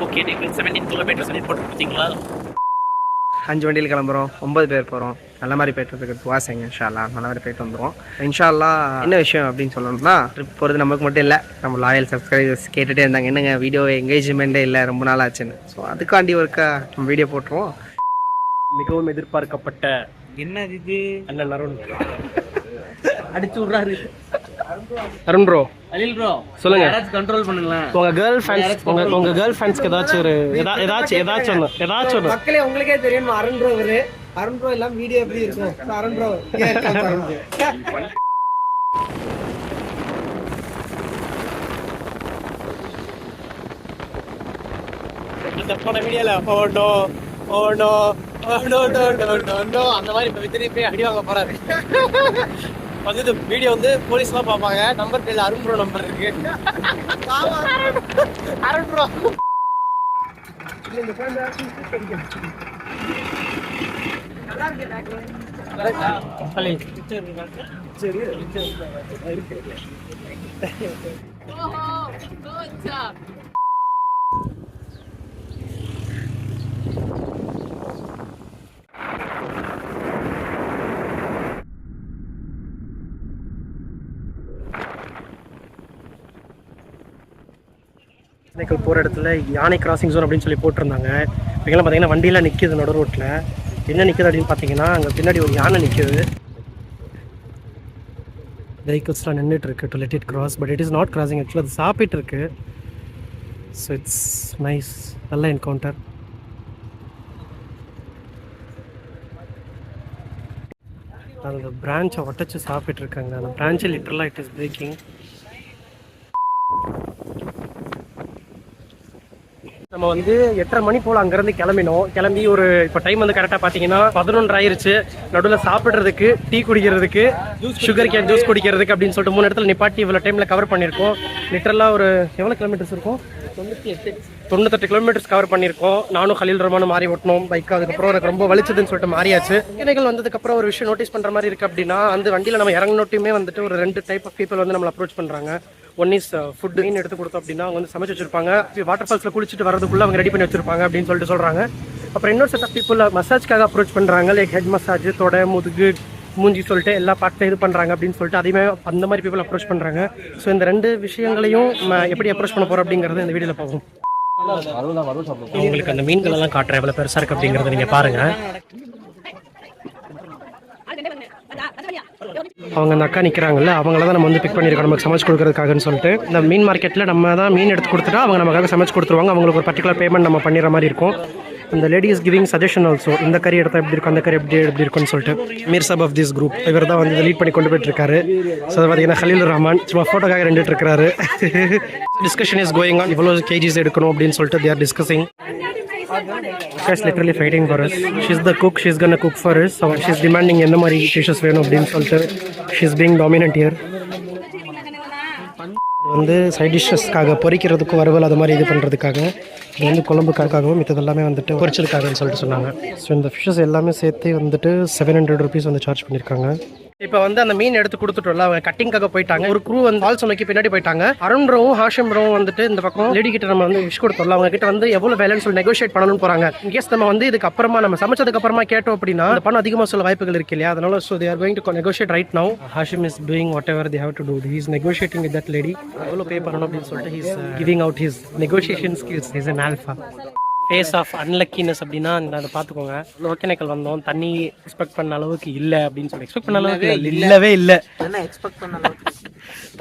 Okay, நீங்கள் 17 kilometres போட்டு பார்த்தீங்களா? 5 வண்டியில் கிளம்புறோம், 9 பேர் போகிறோம். நல்ல மாதிரி போய்ட்டுருக்கு. துவாசைங்க இன்ஷால்லா, நல்ல மாதிரி போய்ட்டு வந்துடும் இன்ஷால்லா. என்ன விஷயம் அப்படின்னு சொல்லணும்னா, ட்ரிப் போகிறது நமக்கு மட்டும் இல்லை, நம்ம லாயல் சப்ஸ்கிரைபர்ஸ் கேட்டுகிட்டே இருந்தாங்க, என்னங்க வீடியோ எங்கேஜ்மெண்ட்டே இல்லை ரொம்ப நாள் ஆச்சுன்னு. ஸோ அதுக்காண்டி ஒருக்கா நம்ம வீடியோ போட்டுருவோம். மிகவும் எதிர்பார்க்கப்பட்ட என்ன இது அண்ணன் அருண் அடிச்சு விட்றாரு. அருண் ப்ரோ, அனில் ப்ரோ சொல்லுங்க. யாராச்சும் கண்ட்ரோல் பண்ணுங்களேன். உங்க கேர்ள் ஃபேன்ஸ், உங்க கேர்ள் ஃபேன்ஸ்க்கு ஏதாச்சும் ஒன்று மக்களே உங்களுக்கே தெரியும். அருண் ப்ரோ எல்லாம் வீடியோ எப்படி இருக்கும். அருண் ப்ரோ தப்பான வீடியோல அந்த மாதிரி இப்போ திருப்பி அடி வாங்க போறாரு. வந்து வீடியோ வந்து போலீஸ்லாம் பார்ப்பாங்க. நம்பர் பேர்ல அருண் ப்ரோ நம்பர் இருக்கு. அருண் ப்ரோ போகிற இடத்துல யானை கிராசிங் ஜோன் அப்படின்னு சொல்லி போட்டிருந்தாங்க. இங்கெல்லாம் பார்த்தீங்கன்னா வண்டியெலாம் நிற்கிது நடு ரோட்டில். என்ன நிற்குது அப்படின்னு பார்த்தீங்கன்னா, அங்கே பின்னாடி ஒரு யானை நிற்கிது. வெஹிக்கிள்ஸ்லாம் நின்றுட்டு இருக்கு to let it cross, but it is not crossing. ஆக்சுவலாக அது சாப்பிட்டு இருக்கு. ஸோ இட்ஸ் நைஸ், நல்ல என்கவுண்டர். அந்த பிரான்ச்சை ஒட்டச்சு சாப்பிட்டு இருக்காங்க. அந்த பிரான்ச்சை லிட்டரலாக இட் இஸ் பிரேக்கிங். நம்ம வந்து 8:30 மணி போல் அங்கேருந்து கிளம்பி ஒரு இப்போ டைம் வந்து கரெக்டாக பார்த்தீங்கன்னா 11 ஆயிருச்சு. நடுவில் சாப்பிட்றதுக்கு, டீ குடிக்கிறதுக்கு, சுகர் கேன் ஜூஸ் குடிக்கிறதுக்கு அப்படின்னு சொல்லிட்டு 3 இடத்துல நிப்பாட்டி இவ்வளோ டைமில் கவர் பண்ணியிருக்கோம். லிட்டரலாக ஒரு எவ்வளோ கிலோமீட்டர்ஸ் இருக்கும்? 98 கிலோமீட்டர்ஸ் கவர் பண்ணியிருக்கோம். நானும் ஹலீல் ரஹ்மானும் மாறி ஓட்டணும் பைக். அதுக்கப்புறம் எனக்கு ரொம்ப வலிச்சதுன்னு சொல்லிட்டு மாறியாச்சு. இணைகள் வந்ததுக்கப்புறம் ஒரு விஷயம் நோட்டீஸ் பண்ணுற மாதிரி இருக்குது அப்படின்னா, அந்த வண்டியில் நம்ம இறங்கினோட்டுமே வந்துட்டு ஒரு 2 டைப் ஆஃப் பீப்பிள் வந்து நம்மளை அப்ரோச் பண்ணுறாங்க. ஒன் இஸ் ஃபுட் மீன் எடுத்து கொடுத்தோம் அப்படின்னா அவங்க வந்து சமைச்சு வச்சிருப்பாங்க. வாட்டர் ஃபால்ஸில் குளிச்சுட்டு வரதுக்குள்ளே அவங்க ரெடி பண்ணி வச்சிருப்பாங்க அப்படின்னு சொல்லிட்டு சொல்கிறாங்க. அப்புறம் இன்னொரு செட் ஆஃப் பீப்புள் மசாஜ்க்காக அப்ரோச் பண்ணுறாங்க. லைக் ஹெட் மசாஜ், தொடை, முதுகு, மூஞ்சி சொல்லிட்டு எல்லா பார்ட்டும் இது பண்ணுறாங்க அப்படின்னு சொல்லிட்டு அதையுமே அந்த மாதிரி பீப்புள் அப்ரோச் பண்ணுறாங்க. ஸோ இந்த 2 விஷயங்களையும் எப்படி அப்ரோச் பண்ண போகிறோம் அப்படிங்கிறது இந்த வீடியோவில் பார்ப்போம். உங்களுக்கு அந்த மீன்கள் எல்லாம் காட்டுறேன் எவ்வளோ பெருசாக இருக்குது அப்படிங்கிறத நீங்கள் பாருங்கள். அவங்க அந்த அக்கா நிற்கிறாங்கல்ல, அவங்கள தான் நம்ம வந்து பிக் பண்ணியிருக்கோம் நமக்கு சமைச்சு கொடுக்குறதுக்காகன்னு சொல்லிட்டு. இந்த மீன் மார்க்கெட்டில் நம்ம தான் மீன் எடுத்து கொடுத்துட்டா அவங்க நமக்காக சமைச்சு கொடுத்துருவாங்க. அவங்களுக்கு ஒரு பர்டிகுலர் பேமெண்ட் நம்ம பண்ணிடுற மாதிரி இருக்கும். அந்த lady is giving suggestion also, இந்த கறி எடுத்தால் எப்படி இருக்கும், அந்த கறி எப்படி இருக்குன்னு சொல்லிட்டு. மீர் சாப் ஆஃப் திஸ் குரூப் இவர் தான் வந்து லீட் பண்ணி கொண்டு போயிட்டு இருக்காரு. ஸோ அதை பார்த்தீங்கன்னா ஹலீல் ரஹ்மான் சும்மா ஃபோட்டோக்காக ரெண்டுட்டு இருக்காரு. டிஸ்கஷன் இஸ் கோயிங் ஆன், இவ்வளோ கேஜிஸ் எடுக்கணும் அப்படின்னு சொல்லிட்டு they are discussing. She's literally fighting for us. She's the cook, she's gonna cook for us. So she's demanding என்ன மாதிரி dishes வேணும் அப்படின்னு சொல்லிட்டு she's being dominant here. வந்து சைட் டிஷ்ஷஸ்க்காக பொரிக்கிறதுக்கு வறுவல் அது மாதிரி இது பண்ணுறதுக்காக, இது வந்து குழம்புக்காகவும் மித்தது எல்லாமே வந்துட்டு பொரிச்சதுக்காகன்னு சொல்லிட்டு சொன்னாங்க. ஸோ இந்த ஃபிஷ்ஷஸ் எல்லாமே சேர்த்து வந்துட்டு 700 rupees வந்து சார்ஜ் பண்ணியிருக்காங்க. இப்போ வந்து அந்த மீன் எடுத்து கொடுத்துட்டோம்ல, அவங்க கட்டிங்காக போயிட்டாங்க. ஒரு க்ரூ வந்து ஃபால்ஸ் நோக்கி பின்னாடி போயிட்டாங்க. அருண் ப்ரோவும் ஹாஷிம் ப்ரோவும் வந்துட்டு இந்த பக்கம் லேடி கிட்ட நம்ம வந்து விஷ் கொடுத்தோம்ல, அவங்க கிட்ட வந்து எவ்வளோ பேலன்ஸ் சொல்லி நெகோஷியேட் பண்ணணும்னு போறாங்க. இன்கேஸ் நம்ம வந்து இதுக்கு அப்புறமா நம்ம சமைச்சதுக்கு அப்புறமா கேட்டோம் அப்படின்னா அந்த பணம் அதிகமாக சொல்ல வாய்ப்புகள் இருக்கு இல்லையா? அதனால so they are going to negotiate right now. Hashim is doing whatever they have to do. He is negotiating with that lady. எவ்வளோ பே பண்ணணும் அப்படின்னு சொல்லிட்டு he is giving out his negotiation skills. He is an alpha. Phase of unluckiness அப்படின்னா அதை பார்த்துக்கோங்க. ஒகேனக்கல் வந்தோம், தண்ணி expect பண்ண அளவுக்கு இல்லை அப்படின்னு சொல்லி எக்ஸ்பெக்ட் பண்ண அளவுக்கு இல்லவே இல்லை.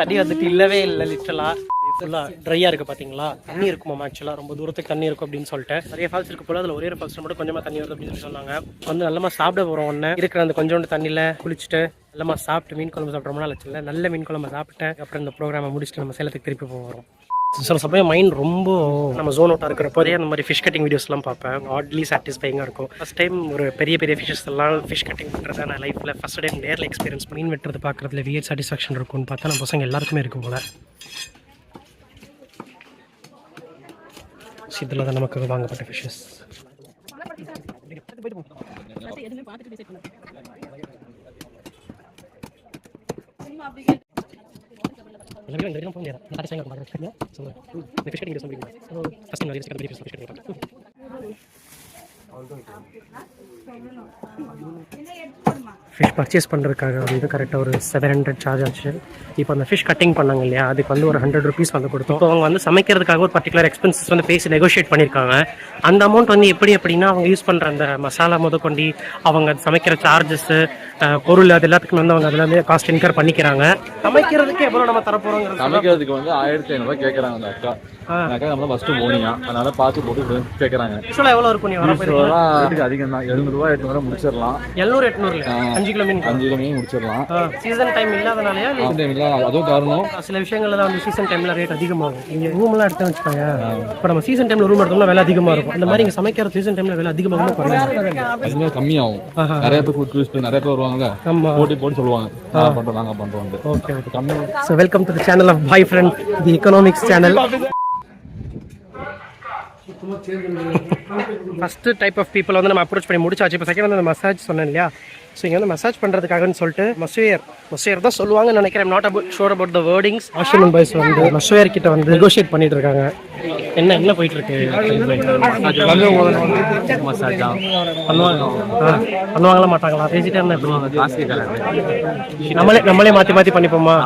தண்ணி வந்துட்டு இல்லவே இல்லை. லிட்டரலாக ஃபுல்லாக ட்ரையாக இருக்குது பார்த்தீங்களா? தண்ணி இருக்குமா ஆக்சுவலாக ரொம்ப தூரத்துக்கு தண்ணி இருக்கும் அப்படின்னு சொல்லிட்டு நிறைய ஃபால்ஸ் இருக்கு போல. அதில் ஒரே ஒரு ஃபால்ஸ் மட்டும் கொஞ்சமாக தண்ணி வருது அப்படின்னு சொல்லி சொன்னாங்க. வந்து நல்லமா சாப்பிட போகிறோம். ஒன்று இருக்கிற அந்த கொஞ்சோண்டு தண்ணியில் குளிச்சுட்டு நல்லமா சாப்பிட்டு மீன் குழம்பு சாப்பிட்ற ரொம்ப நாள் ஆச்சுல்ல, நல்ல மீன் குழம்பு சாப்பிட்டேன். அப்புறம் இந்த ப்ரோக்ராமை முடிச்சுட்டு நம்ம சேலத்துக்கு திருப்பி போகிறோம். சில சமயம் மைண்ட் ரொம்ப நம்ம ஜோன் அவுட்டாக இருக்கிறப்போதே அந்த மாதிரி ஃபிஷ் கட்டிங் வீடியோஸ்லாம் பார்ப்பேன். ஆட்லி சாட்டிஸ்ஃபைங்காக இருக்கும். ஃபஸ்ட் டைம் ஒரு பெரிய ஃபிஷஸ் எல்லாம் ஃபிஷ் கட்டிங் பண்ணுறது நான் லைஃப்பில் ஃபஸ்ட் டைம் நேரில் எக்ஸ்பீரியன்ஸ் மீன் வெட்டுறது பார்க்குறதுல வியர் சாட்டிஸ்ஃபேக்ஷன் இருக்கும்னு பார்த்தா நம்ம பசங்க எல்லாருக்குமே இருக்கும் போல. இதில் தான் நமக்கு வாங்கப்பட்ட ஃபிஷஸ். எல்லாரும் இந்த வரைக்கும் போக முடியாது. நான் சாட்டிஸ்ஃபைங்காக பார்க்குறேன். ஸோ இந்த ஃபிஷ் கட்டிங் சொல்லிங்க. ஃபஸ்ட் டைம் நிறைய பெரிய ஃபிஷ் கட்டிங் பார்க்குறேன். ஃபிஷ் பர்ச்சேஸ் பண்ணுறதுக்காக வந்து கரெக்டாக ஒரு 700 சார்ஜ் ஆச்சு. இப்போ அந்த ஃபிஷ் கட்டிங் பண்ணாங்க இல்லையா, அதுக்கு வந்து ஒரு 100 rupees வந்து கொடுத்தோம். அவங்க வந்து சமைக்கிறதுக்காக ஒரு பர்டிகுலர் எக்ஸ்பென்சஸ் வந்து பேசி நெகோஷியேட் பண்ணியிருக்காங்க. அந்த அமௌண்ட் வந்து எப்படி அப்படின்னா அவங்க யூஸ் பண்ணுற அந்த மசாலா முதற்கொண்டு அவங்க சமைக்கிற சார்ஜஸ்ஸு பொருள் அது எல்லாத்துக்கும் வந்து அவங்க அதில் வந்து காஸ்ட் இன்கர் பண்ணிக்கிறாங்க. சமைக்கிறதுக்கு எவ்வளோ நம்ம தரப்போகிறோம்? சமைக்கிறதுக்கு வந்து 1500 கேட்குறாங்க அந்த அக்கா. அக்கா நம்ம ஃபஸ்ட்டு போனியா, அதனால பார்த்து போட்டு கேட்குறாங்க. ஆக்சுவலாக எவ்வளோ இருக்கும்? நீ வரப்போ அதிகம் தான், 700 800 முடிச்சிடலாம். 700 5 கிலோ மீன் முடிச்சிடலாம். சீசன் டைம் இல்லாதனாலயா? அதுவும் காரணம். சில விஷயங்கள்ல தான் வந்து சீசன் டைம்ல ரேட் அதிகமாகும். நீங்க ரூம் எல்லாம் எடுத்து வச்சுக்கோங்க. இப்போ நம்ம சீசன் டைம்ல ரூம் எடுத்தோம்னா விலை அதிகமா இருக்கும். அந்த மாதிரி இங்க சமைக்கிற சீசன் டைம்ல விலை அதிகமாக அதுமே கம்மியாகும். நிறைய பேர் ஃபுட் டூரிஸ்ட் நிறைய பேர் வருவாங்க, போட்டு சொல்லுவாங்க நாங்க பண்றோம். ஓகே கம்மி. So welcome to the channel of boy friend, the economics channel. First type of people வந்து நம்ம அப்ரோச் பண்ணி முடிச்சாச்சு. இப்போ செகண்ட் வந்து அந்த மசாஜ் சொன்னேன் இல்லையா, ஸோ இங்கே வந்து மசாஜ் பண்ணுறதுக்காகன்னு சொல்லிட்டு மஸ்வேர் தான் சொல்லுவாங்கன்னு நினைக்கிறேன். Not about sure about the wordings. ஆஷிமன் பாய்ஸ் வந்து மஸ்வேர் கிட்ட வந்து நெகோஷியேட் பண்ணிட்டு இருக்காங்க. என்ன போயிட்டு இருக்கு? பண்ணுவாங்களா மாட்டாங்களா? பேசிட்டே இருந்தா நம்மளே மாற்றி பண்ணிப்போமா?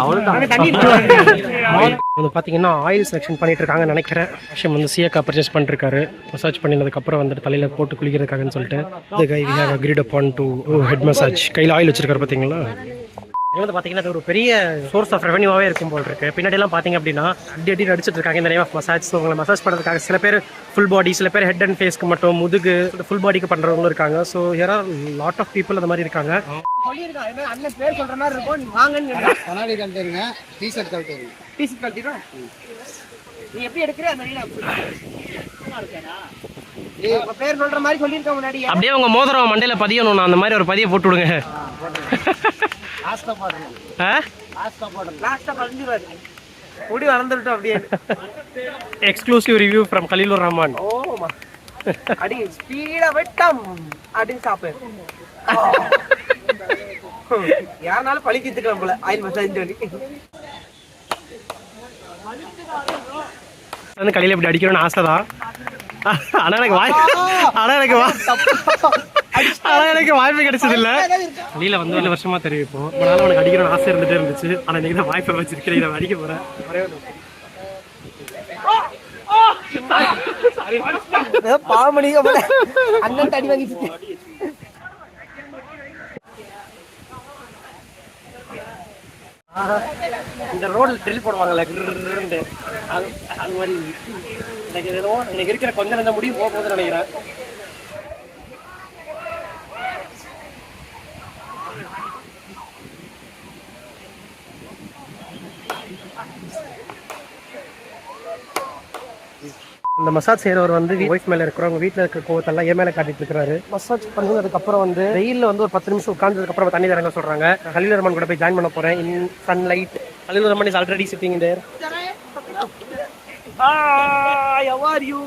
வந்து பார்த்தீங்கன்னா ஆயில் செலெக்ஷன் பண்ணிட்டு இருக்காங்கன்னு நினைக்கிறேன். விஷயம் வந்து சியக்கா பர்ச்சேஸ் பண்ணிருக்காரு. மசாஜ் பண்ணினதுக்கப்புறம் வந்துட்டு தலையில் போட்டு குளிக்கிறதுக்காகன்னு சொல்லிட்டு the guy we have agreed upon to head massage. கையில் ஆயில் வச்சிருக்காரு பார்த்தீங்களா? இது வந்து பார்த்தீங்கன்னா அது ஒரு பெரிய சோர்ஸ் ஆஃப் ரெவன்யூவாகவே இருக்கும் போல் இருக்கு. பின்னாடிலாம் பார்த்தீங்க அப்படின்னா அடி அடிச்சுட்டு இருக்காங்க இந்த நேம் ஆஃப் மசாஜ். ஸோ உங்களை மசாஜ் பண்ணுறதுக்காக சில பேர் ஃபுல் பாடி, சில பேர் ஹெட் அண்ட் ஃபேஸ்க்கு மட்டும், முதுகு ஃபுல் பாடிக்கு பண்ணுறவங்களும் இருக்காங்க. So here are lot of people அந்த மாதிரி இருக்காங்க. அண்ணன் பேர் சொல்ற மாதிரி இருக்கும். வாங்கன்னு கண்ணாடி கழட்டுங்க, டீஷர்ட் கழட்டுங்க. டீஷர்ட் கழட்டிடும். நீ எப்படி எடுக்கிற அந்த பேர் சொல்ற மாதிரி சொல்லியிருக்க முன்னாடி அப்படியே உங்க மோதிரம் மண்டையில பதியணும். அந்த மாதிரி ஒரு பதிய போட்டு விடுங்க. முடி வளர்ந்துட்டோம் அப்படியே. Exclusive review from Khaleelur Rahman. அடி ஸ்பீடா வெட்டம் அப்படின்னு சாப்பிடு. யாருனாலும் பழிக்கிட்டுக்கலாம் போல ஆயில் மசாஜ் சொல்லி. வந்து கலையில இப்படி அடிக்கணும்னு ஆசைதான். ஆனா எனக்கு வாய்ப்பு கிடைச்சது இல்ல. வெளியில வந்து 7 வருஷமா தெரிவிப்போம். அதனால உனக்கு அடிக்கணும்னு ஆசை இருந்துட்டே இருந்துச்சு. ஆனா நீங்க வாய்ப்பை வச்சிருக்கிறேன், இதை அடிக்க போறேன். பாவமணி அண்ணன் அடி வாங்கிச்சு. இந்த ரோட்ல ட்ரில் போடுவாங்கல்ல, அது மாதிரி எனக்கு இருக்கிற கொஞ்சம் நேரம் முடிவு போக போகுதுன்னு நினைக்கிறேன். இந்த மசாஜ் செய்யறவர் வந்து ஒய்ஃப் மேல இருக்கிறவங்க வீட்டில் இருக்கிற கோவத்தெல்லாம் என் மேல காட்டிட்டு இருக்காரு. மசாஜ் பண்ணதுக்கு அப்புறம் வந்து வெயில்ல வந்து ஒரு 10 நிமிஷம் உட்கார்ந்ததுக்கு அப்புறம் தண்ணி தரங்க சொல்றாங்க. கலீலுர் ரஹ்மான் கூட போய் ஜாயின் பண்ண போறேன் in sunlight. Khaleelur Rahman is already sitting there. Hi, how are you?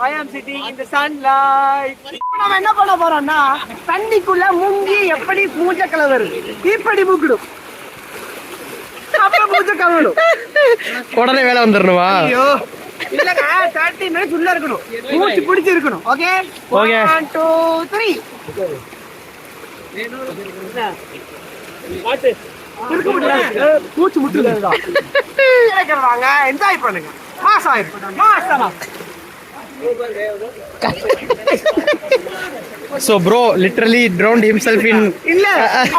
I am sitting in the sunlight. நாம என்ன பண்ண போறோம்னா தண்ணிக்குள்ள முங்கி எப்படி மூஞ்ச கலவரு இப்படி முக்கிடும். அப்ப மூஞ்ச கலவரும். உடனே வேலை வந்துடணுமா? ஐயோ இல்லங்க 30 minutes உள்ள இருக்கணும். மூச்சு பிடிச்சு இருக்கணும். ஓகே ஓகே 1 2 3 வாட் இருக்க முடியல. மூச்சு முட்டுறதா கேக்குறாங்க. என்ஜாய் பண்ணுங்க. மாஸ் ஆயிரும். Mass. So bro literally drowned himself in இல்ல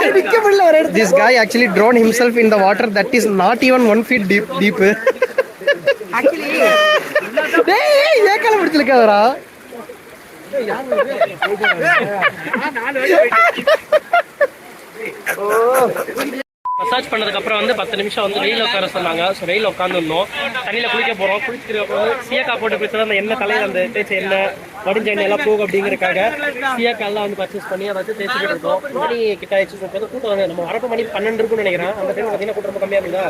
அடிக்க முடியல ஒரு இடத்துல. This guy actually drowned himself in the water that is not even 1 feet deep. Actually டேய் ஏக்கல பிடிச்சிருக்காதடா. மசாஜ் பண்ணதுக்கு அப்புறம் வந்து 10 நிமிஷம் வந்து வெயில உட்கார சொன்னாங்க. ஸோ வெயில உட்காந்துருந்தோம். தண்ணியில குளிக்க போறோம். குளிக்கிறப்ப சீயக்கா போட்டு குளிச்சா அந்த எண்ணெய் தலையில அந்த தேய்ச்ச எண்ணெய் வடிஞ்ச எண்ணெய் எல்லாம் போகும் அப்படிங்கிறக்காக சீயக்காலாம் வந்து பர்ச்சேஸ் பண்ணி அதை வச்சு தேய்ச்சிக்கிட்டு இருக்கோம். மணி கிட்ட ஆயிடுச்சு. கூட்டம் வந்து நம்ம வரப்ப மணி 12 இருக்குன்னு நினைக்கிறேன். அந்த டைம் பார்த்தீங்கன்னா கூட்டம் ரொம்ப கம்மியாக இருந்தா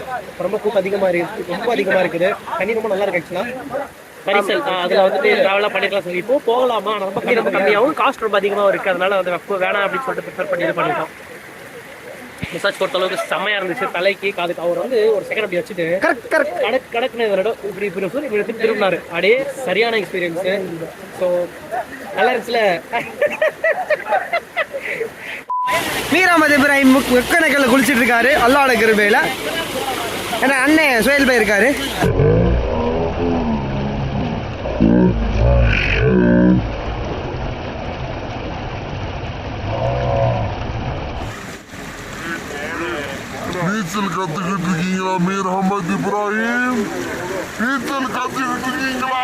ரொம்ப கூட்டம் அதிகமாக இருக்குது. ரொம்ப அதிகமாக இருக்குது. தண்ணி ரொம்ப நல்லா இருக்கு ஆக்சுவலா. பரிசல் அதில் வந்துட்டு ட்ராவலாக பண்ணிக்கலாம். சொல்லி இப்போ போகலாமா? ஆனால் ரொம்ப கம்மியாகவும் காஸ்ட் ரொம்ப அதிகமாக இருக்குது. அதனால வந்து வேணாம் அப்படின்னு சொல்லிட்டு ப்ரிஃபர் பண்ணி இது பண்ணிட்டோம். மசாஜ் பொறுத்த அளவுக்கு செம்மையா இருந்துச்சு. தலைக்கு காதுக்கு அவர் வந்து ஒரு செகண்ட் அப்படி வச்சுட்டு கடக்குன்னு இப்படி திரும்பினாரு. அப்படியே சரியான எக்ஸ்பீரியன்ஸு. ஸோ நல்லா இருந்துச்சுல. மீர் அஹமது இப்ராஹிம் ஒக்கணக்கல்ல குளிச்சிட்டு இருக்காரு அல்லாஹ்வோட கிருபையில. ஏன்னா அண்ணன் சுயல் போய் இருக்காரு. நீச்சல் கத்துக்கிட்டு இருக்கீங்களா மீர் அஹமது இப்ராஹிம்? நீச்சல் கத்துக்கிட்டு இருக்கீங்களா?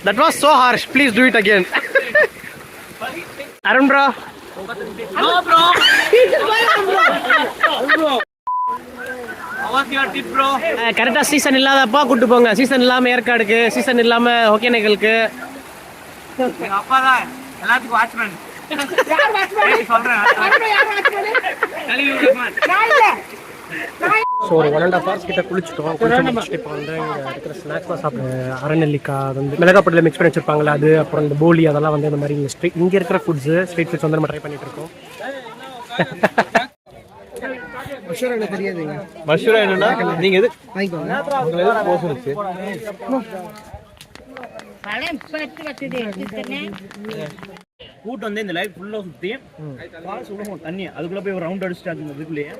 That was so harsh. Please do it again. Arun bro. No bro. கரெக்டா சீசன் இல்லாதப்பா கூட்டு போங்க. சீசன் இல்லாம ஏற்காடுக்கு, சீசன் இல்லாம ஒகேனக்கலுக்கு. அப்பா தான் எல்லாத்துக்கும் வாட்ச்மேன். ஸோ ஒரு 1.5 hours கிட்ட குளிச்சுட்டோம். குளிச்சுட்டு இப்போ வந்து இங்கே இருக்கிற ஸ்நாக்ஸ்லாம் சாப்பிட்டு அரநெல்லிக்காய் அது வந்து மிளகாப்பொடியில் மிக்ஸ் பண்ணி வச்சிருப்பாங்களே அது, அப்புறம் இந்த போலி அதெல்லாம் வந்து இந்த மாதிரி இங்கே இருக்கிற ஸ்ட்ரீட் ஃபுட்ஸ் வந்து நம்ம ட்ரை பண்ணிட்டு இருக்கோம். மஷூரா எனக்கு தெரியாதுங்க. மஷூரா என்னன்னா நீங்க எது வாங்கிக்கோங்க. போசுனுச்சு கூட்டு வந்து இந்த லைஃப் ஃபுல்லா சுத்தி தண்ணி அதுக்குள்ள போய் ஒரு ரவுண்ட் அடிச்சுட்டு அதுக்குள்ளேயே